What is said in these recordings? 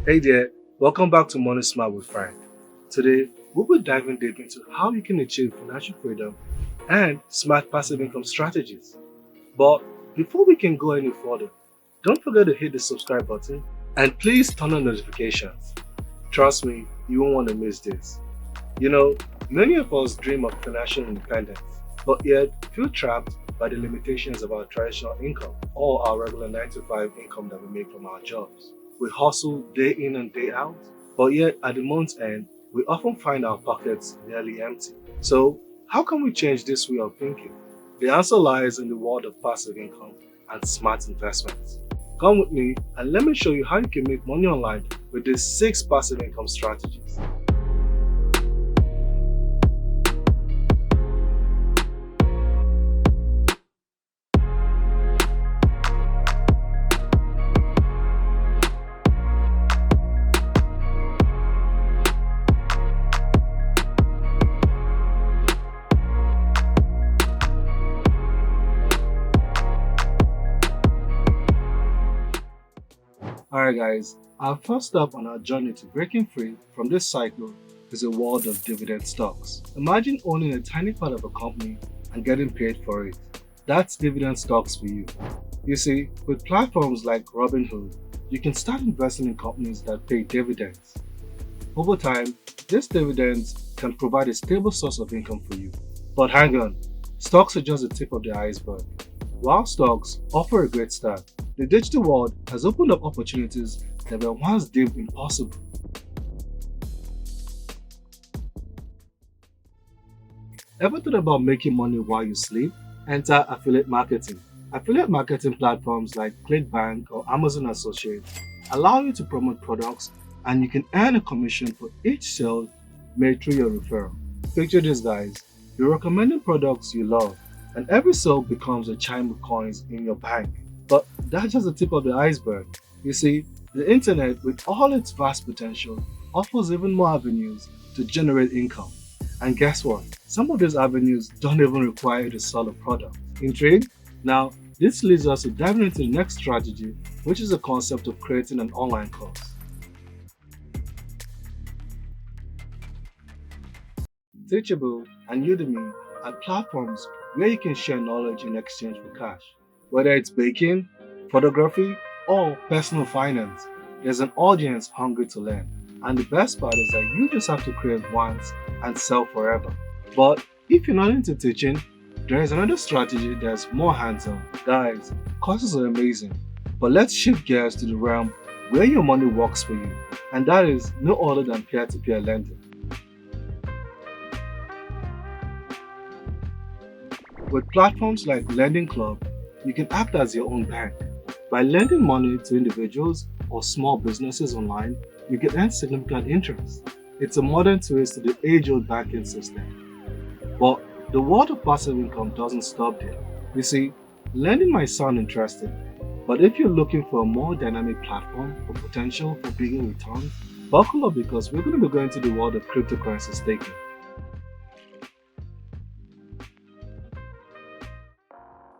Hey there, welcome back to Money Smart with Frank. Today, we'll be diving deep into how you can achieve financial freedom and smart passive income strategies. But before we can go any further, don't forget to hit the subscribe button and please turn on notifications. Trust me, you won't want to miss this. You know, many of us dream of financial independence, but yet feel trapped by the limitations of our traditional income or our regular 9 to 5 income that we make from our jobs. We hustle day in and day out, but yet at the month's end, we often find our pockets nearly empty. So, how can we change this way of thinking? The answer lies in the world of passive income and smart investments. Come with me and let me show you how you can make money online with these 6 passive income strategies. Alright guys, our first step on our journey to breaking free from this cycle is the world of dividend stocks. Imagine owning a tiny part of a company and getting paid for it. That's dividend stocks for you. You see, with platforms like Robinhood, you can start investing in companies that pay dividends. Over time, these dividends can provide a stable source of income for you. But hang on, stocks are just the tip of the iceberg. While stocks offer a great start, the digital world has opened up opportunities that were once deemed impossible. Ever thought about making money while you sleep? Enter affiliate marketing. Affiliate marketing platforms like ClickBank or Amazon Associates allow you to promote products and you can earn a commission for each sale made through your referral. Picture this guys, you're recommending products you love and every sale becomes a chime of coins in your bank. But that's just the tip of the iceberg. You see, the internet, with all its vast potential, offers even more avenues to generate income. And guess what? Some of these avenues don't even require you to sell a product. Intrigued? Now, this leads us to diving into the next strategy, which is the concept of creating an online course. Teachable and Udemy are platforms where you can share knowledge in exchange for cash. Whether it's baking, photography, or personal finance, there's an audience hungry to learn. And the best part is that you just have to create once and sell forever. But if you're not into teaching, there is another strategy that's more hands-on. Guys, courses are amazing, but let's shift gears to the realm where your money works for you, and that is no other than peer-to-peer lending. With platforms like LendingClub, you can act as your own bank. By lending money to individuals or small businesses online, you can earn significant interest. It's a modern twist to the age-old banking system. But the world of passive income doesn't stop there. You see, lending might sound interesting, but if you're looking for a more dynamic platform for potential for bigger returns, buckle up because we're going to be going to the world of cryptocurrency staking.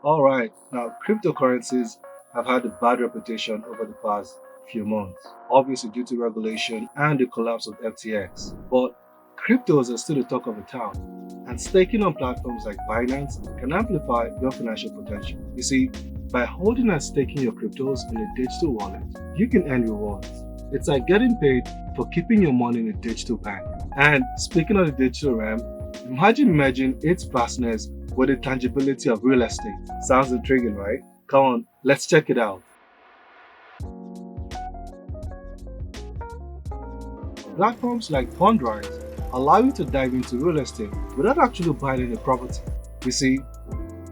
Alright, now cryptocurrencies have had a bad reputation over the past few months, obviously due to regulation and the collapse of FTX. But cryptos are still the talk of the town, and staking on platforms like Binance can amplify your financial potential. You see, by holding and staking your cryptos in a digital wallet, you can earn rewards. It's like getting paid for keeping your money in a digital bank. And speaking of the digital realm, imagine merging its vastness with the tangibility of real estate. Sounds intriguing, right? Come on, let's check it out. Platforms like Fundrise allow you to dive into real estate without actually buying any property. You see,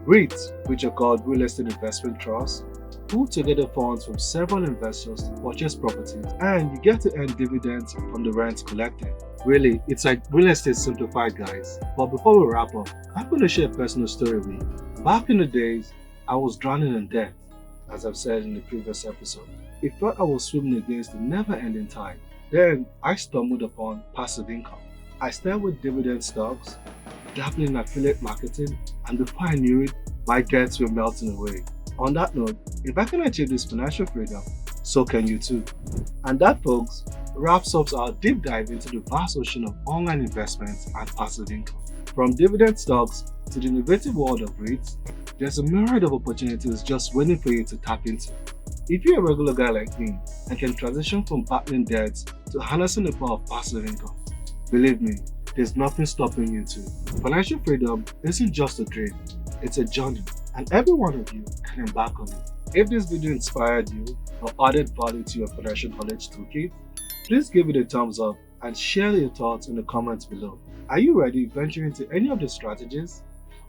REITs, which are called Real Estate Investment Trusts, pull together funds from several investors to purchase properties, and you get to earn dividends from the rents collected. Really, it's like real estate simplified, guys. But before we wrap up, I'm going to share a personal story with you. Back in the days, I was drowning in debt, as I've said in the previous episode. It felt I was swimming against the never-ending tide. Then I stumbled upon passive income. I started with dividend stocks, dabbling in affiliate marketing, and before I knew it, my debts were melting away. On that note, if I can achieve this financial freedom, so can you too. And that, folks, wraps up our deep dive into the vast ocean of online investments and passive income. From dividend stocks to the innovative world of REITs, there's a myriad of opportunities just waiting for you to tap into. If you're a regular guy like me and can transition from battling debts to harnessing the power of passive income, believe me, there's nothing stopping you too. Financial freedom isn't just a dream, it's a journey, and every one of you can embark on it. If this video inspired you or added value to your financial knowledge toolkit, please give it a thumbs up and share your thoughts in the comments below. Are you ready to venture into any of the strategies?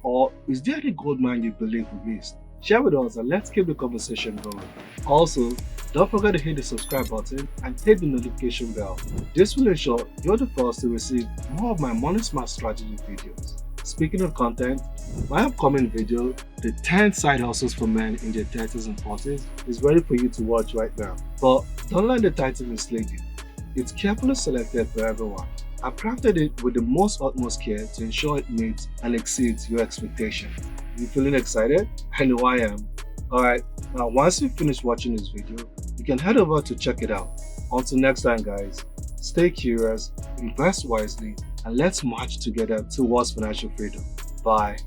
Or is there any gold mine you believe we missed? Share with us and let's keep the conversation going. Also, don't forget to hit the subscribe button and hit the notification bell. This will ensure you're the first to receive more of my Money Smart strategy videos. Speaking of content, my upcoming video, The 10 Side Hustles for Men in their 30s and 40s, is ready for you to watch right now. But don't let the title mislead you. It's carefully selected for everyone. I've crafted it with the most utmost care to ensure it meets and exceeds your expectations. You feeling excited? I know I am. Alright, now once you finish watching this video, you can head over to check it out. Until next time guys, stay curious, invest wisely, and let's march together towards financial freedom. Bye.